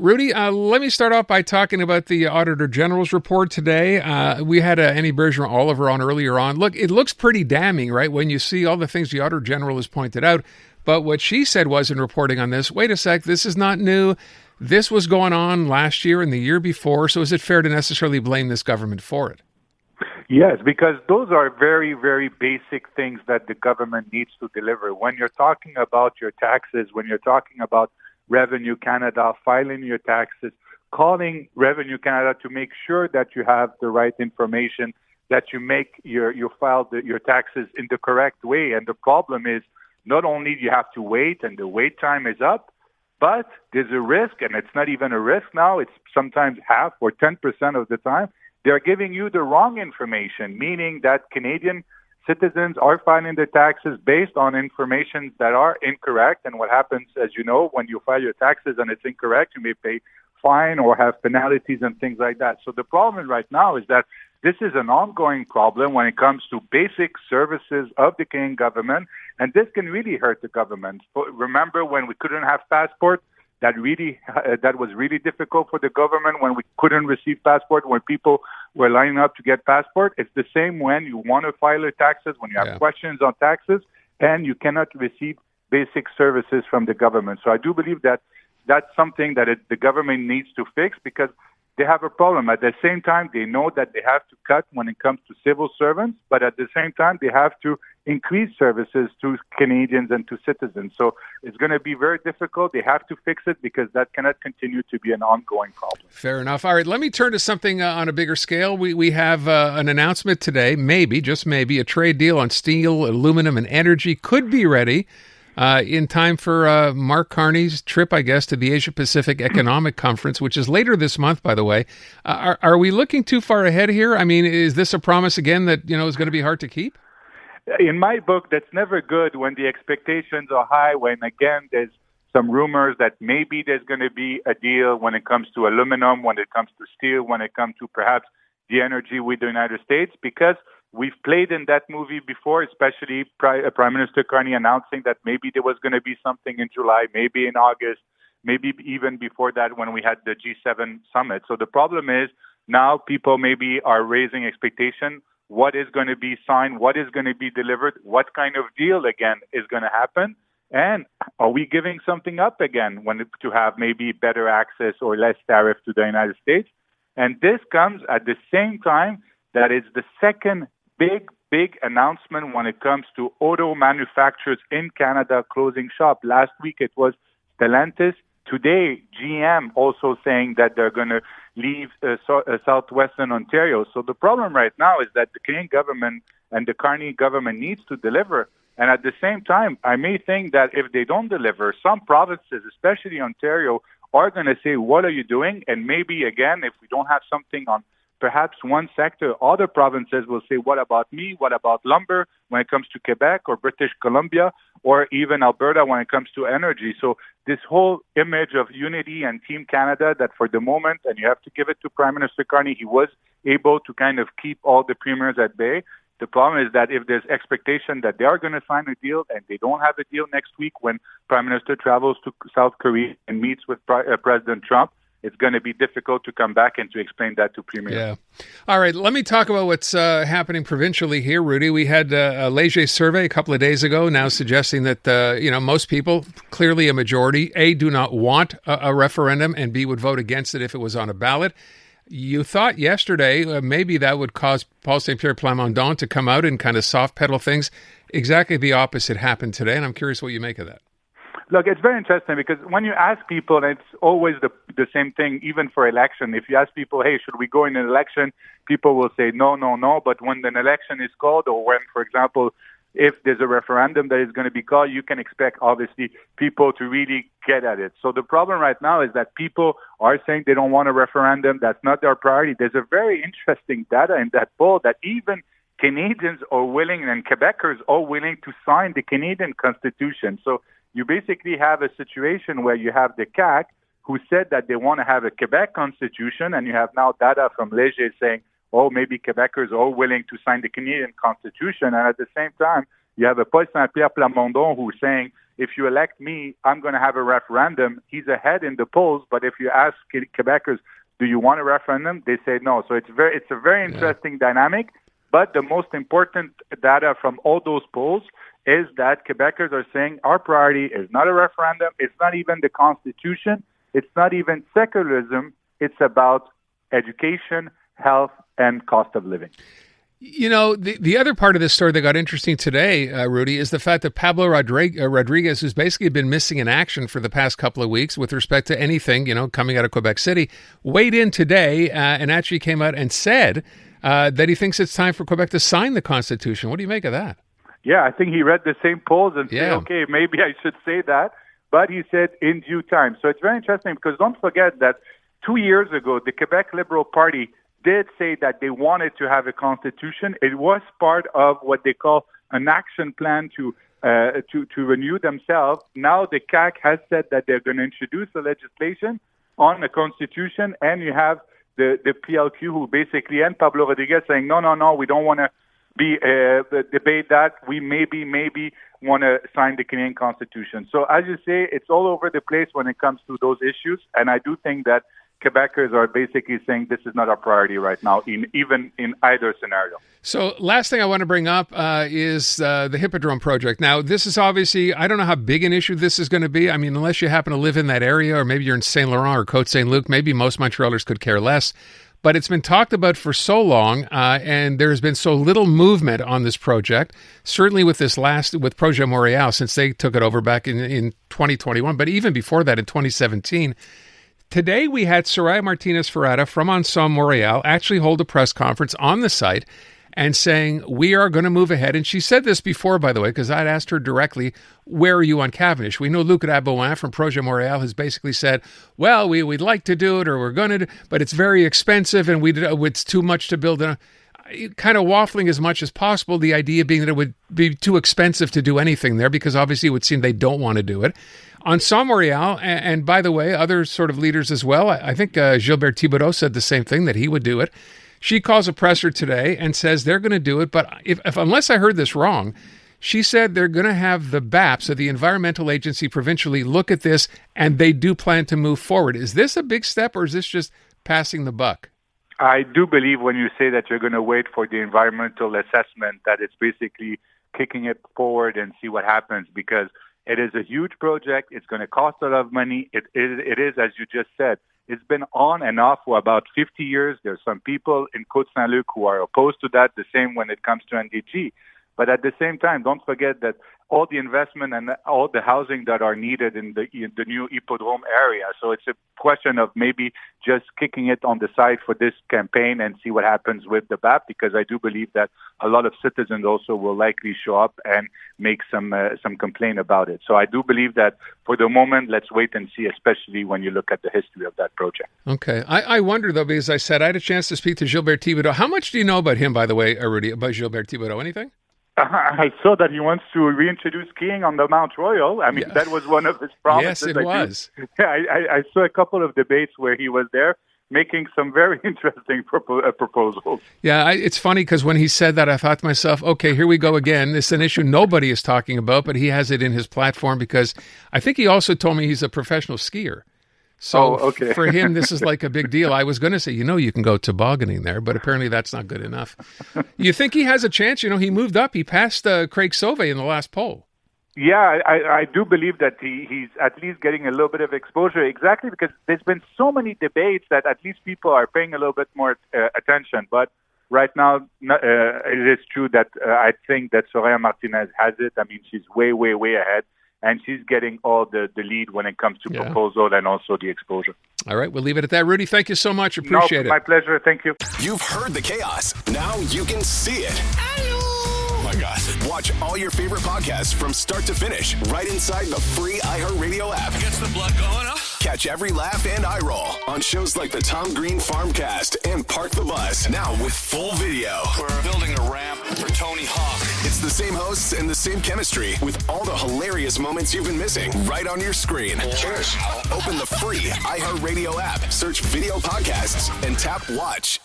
Rudy, let me start off by talking about the Auditor General's report today. We had Annie Bergeron-Oliver on earlier on. Look, it looks pretty damning, right, when you see all the things the Auditor General has pointed out. But what she said was in reporting on this, wait a sec, this is not new. This was going on last year and the year before, so is it fair to necessarily blame this government for it? Yes, because those are very, very basic things that the government needs to deliver. When you're talking about your taxes, when you're talking about Revenue Canada, filing your taxes, calling Revenue Canada to make sure that you have the right information, that you make you file your taxes in the correct way. And the problem is not only do you have to wait and the wait time is up, but there's a risk, and it's not even a risk now, it's sometimes half or 10% of the time, they're giving you the wrong information, meaning that Canadian citizens are filing their taxes based on information that are incorrect. And what happens, as you know, when you file your taxes and it's incorrect, you may pay fine or have penalties and things like that. So the problem right now is that this is an ongoing problem when it comes to basic services of the Canadian government, and this can really hurt the government. Remember when we couldn't have passports? That was really difficult for the government when we couldn't receive passport, when people were lining up to get passport. It's the same when you want to file your taxes, when you have questions on taxes, and you cannot receive basic services from the government. So I do believe that that's something that the government needs to fix, because they have a problem. At the same time, they know that they have to cut when it comes to civil servants, but at the same time, they have to increase services to Canadians and to citizens. So it's going to be very difficult. They have to fix it, because that cannot continue to be an ongoing problem. Fair enough. All right, let me turn to something on a bigger scale. We have an announcement today, maybe, just maybe, a trade deal on steel, aluminum, and energy could be ready in time for Mark Carney's trip, I guess, to the Asia-Pacific Economic Conference, which is later this month, by the way. Are we looking too far ahead here? I mean, is this a promise, again, that is going to be hard to keep? In my book, that's never good when the expectations are high, when, again, there's some rumors that maybe there's going to be a deal when it comes to aluminum, when it comes to steel, when it comes to perhaps the energy with the United States, because we've played in that movie before, especially Prime Minister Carney announcing that maybe there was going to be something in July, maybe in August, maybe even before that when we had the G7 summit. So the problem is now people maybe are raising expectation. What is going to be signed? What is going to be delivered? What kind of deal, again, is going to happen? And are we giving something up again to have maybe better access or less tariff to the United States? And this comes at the same time that it's the second big announcement when it comes to auto manufacturers in Canada closing shop. Last week it was Stellantis. Today, GM also saying that they're going to leave southwestern Ontario. So the problem right now is that the Canadian government and the Carney government needs to deliver. And at the same time, I may think that if they don't deliver, some provinces, especially Ontario, are going to say, what are you doing? And maybe, again, if we don't have something on perhaps one sector, other provinces will say, what about me? What about lumber when it comes to Quebec or British Columbia or even Alberta when it comes to energy? So this whole image of unity and Team Canada that for the moment, and you have to give it to Prime Minister Carney, he was able to kind of keep all the premiers at bay. The problem is that if there's expectation that they are going to sign a deal and they don't have a deal next week when Prime Minister travels to South Korea and meets with President Trump, it's going to be difficult to come back and to explain that to premiers. Yeah. All right. Let me talk about what's happening provincially here, Rudy. We had a Leger survey a couple of days ago now suggesting that, most people, clearly a majority, A, do not want a referendum, and B, would vote against it if it was on a ballot. You thought yesterday maybe that would cause Paul St. Pierre Plamondon to come out and kind of soft pedal things. Exactly the opposite happened today, and I'm curious what you make of that. Look, it's very interesting because when you ask people, and it's always the same thing, even for election. If you ask people, hey, should we go in an election? People will say no. But when an election is called, or when, for example, if there's a referendum that is going to be called, you can expect, obviously, people to really get at it. So the problem right now is that people are saying they don't want a referendum. That's not their priority. There's a very interesting data in that poll that even Canadians are willing and Quebecers are willing to sign the Canadian Constitution. So you basically have a situation where you have the CAQ who said that they want to have a Quebec Constitution, and you have now data from Leger saying, oh, maybe Quebecers are willing to sign the Canadian Constitution. And at the same time, you have a Paul St. Pierre Plamondon who's saying, if you elect me, I'm going to have a referendum. He's ahead in the polls, but if you ask Quebecers, do you want a referendum? They say no. So it's a very interesting dynamic. But the most important data from all those polls is that Quebecers are saying our priority is not a referendum. It's not even the Constitution. It's not even secularism. It's about education, health, and cost of living. You know, the other part of this story that got interesting today, Rudy, is the fact that Pablo Rodriguez, who's basically been missing in action for the past couple of weeks with respect to anything, coming out of Quebec City, weighed in today and actually came out and said that he thinks it's time for Quebec to sign the Constitution. What do you make of that? Yeah, I think he read the same polls and said, okay, maybe I should say that. But he said in due time. So it's very interesting because don't forget that 2 years ago, the Quebec Liberal Party did say that they wanted to have a constitution. It was part of what they call an action plan to renew themselves. Now the CAQ has said that they're going to introduce the legislation on a constitution, and you have the PLQ who basically, and Pablo Rodriguez saying, no, we don't want to debate that. We maybe want to sign the Canadian Constitution. So as you say, it's all over the place when it comes to those issues, and I do think that Quebecers are basically saying this is not our priority right now, even in either scenario. So last thing I want to bring up is the Hippodrome project. Now, this is obviously, I don't know how big an issue this is going to be. I mean, unless you happen to live in that area, or maybe you're in Saint Laurent or Côte Saint Luc, maybe most Montrealers could care less. But it's been talked about for so long, and there's been so little movement on this project, certainly with Projet Montreal, since they took it over back in 2021, but even before that in 2017. Today, we had Soraya Martinez-Ferrada from Ensemble Montreal actually hold a press conference on the site and saying, we are going to move ahead. And she said this before, by the way, because I'd asked her directly, where are you on Cavendish? We know Luc Rabouin from Projet Montreal has basically said, well, we'd like to do it, or we're going to, but it's very expensive, and it's too much to build. Kind of waffling as much as possible, the idea being that it would be too expensive to do anything there, because obviously it would seem they don't want to do it. Ensemble Montreal, and by the way, other sort of leaders as well. I think Gilbert Thibodeau said the same thing, that he would do it. She calls a presser today and says they're going to do it, but if unless I heard this wrong, she said they're going to have the BAP, so the Environmental Agency provincially, look at this, and they do plan to move forward. Is this a big step, or is this just passing the buck? I do believe when you say that you're going to wait for the environmental assessment, that it's basically kicking it forward and see what happens, because it is a huge project. It's going to cost a lot of money. It is, as you just said, it's been on and off for about 50 years. There's some people in Côte Saint Luc who are opposed to that, the same when it comes to NDG. But at the same time, don't forget that all the investment and all the housing that are needed in the new Hippodrome area. So it's a question of maybe just kicking it on the side for this campaign and see what happens with the BAP, because I do believe that a lot of citizens also will likely show up and make some complaint about it. So I do believe that for the moment, let's wait and see, especially when you look at the history of that project. Okay. I wonder, though, because I said I had a chance to speak to Gilbert Thibodeau. How much do you know about him, by the way, Rudy, about Gilbert Thibodeau? Anything? I saw that he wants to reintroduce skiing on the Mount Royal. I mean, that was one of his promises. Yes, it was. I saw a couple of debates where he was there making some very interesting proposals. Yeah, it's funny because when he said that, I thought to myself, okay, here we go again. This is an issue nobody is talking about, but he has it in his platform, because I think he also told me he's a professional skier. So for him, this is like a big deal. I was going to say, you can go tobogganing there, but apparently that's not good enough. You think he has a chance? He moved up. He passed Craig Sauvé in the last poll. Yeah, I do believe that he's at least getting a little bit of exposure, exactly because there's been so many debates that at least people are paying a little bit more attention. But right now, it is true that I think that Soraya Martinez has it. I mean, she's way, way, way ahead. And she's getting all the lead when it comes to proposal and also the exposure. All right, we'll leave it at that. Rudy, thank you so much. Appreciate it. My pleasure. Thank you. You've heard the chaos. Now you can see it. Oh my gosh. Watch all your favorite podcasts from start to finish right inside the free iHeartRadio app. Gets the blood going, huh? Catch every laugh and eye roll on shows like the Tom Green Farmcast and Park the Bus. Now with full video. We're building a ramp for Tony Hawk. It's the same hosts and the same chemistry with all the hilarious moments you've been missing right on your screen. Cheers. Open the free iHeartRadio app, search video podcasts, and tap watch